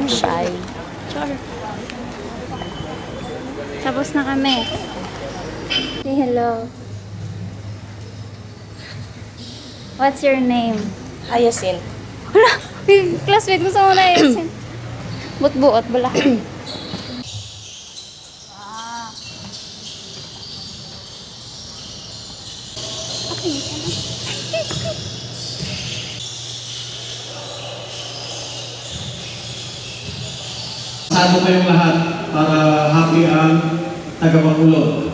I'm shy. Sure. Tapos na kami. Say hello. What's your name? Hyacinth. Wala! Classmate, gusto mo na Hyacinth. Buot-buot, bala. Okay. Saan mo kayong lahat para happy ang tagapagulong?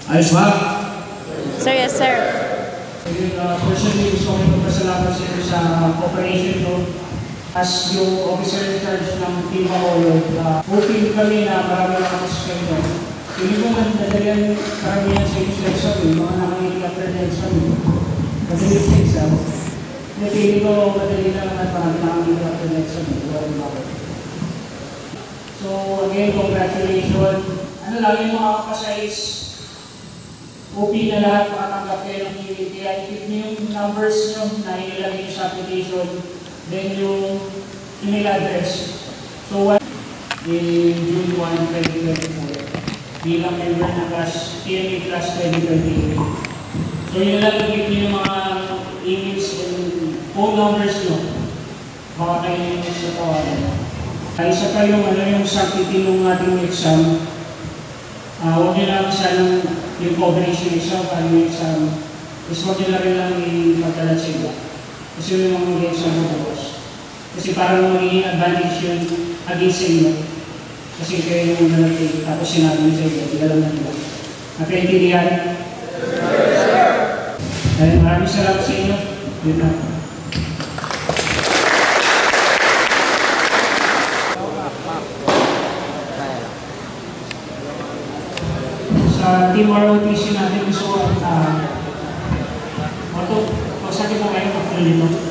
Ayos ba? Sir, yes sir. Personally, gusto ko magpasalamat sa inyo sa cooperation ko. As yung officer in charge ng Team Bacolod, hoping kami na marami na ako sa inyo. Hindi ko nadalian karamihan sa inyo sa exam, mga nakangilapter na exam. Madali sa exam. Hindi ko madali lang at marami nakangilapter na exam. So again, congratulations. Ano lang yung mga kapasais, OP na lahat makatanggap kayo ng QA. Kaya i-keep nyo yung numbers nyo na inilagay nyo sa application, then yung email address. So what? In June 1, 2024, bilang member ng class, TMA class 2028. So yun lang, i-keep nyo yung mga emails and phone numbers nyo. Baka kayo yung sa tawagan. Isa pa yung, yung sanctity ng ating exam. Huwag nyo lang sanang yung coverage ng exam, paano yung exam, is huwag nyo na rin lang ipagdalat sa iba. Kasi yung mga mag-exam mo bukas. Kasi parang magiging advantage yun against sa inyo. Kasi kayo yung nalagay, tapos sinabi nyo sa iba, hindi alam na nila. Nakaintindihan? Dahil maraming salamat sa inyo. Yun na. Sa Team ROTC natin gusto ko pagsakit na kayo pag-tuloy dito.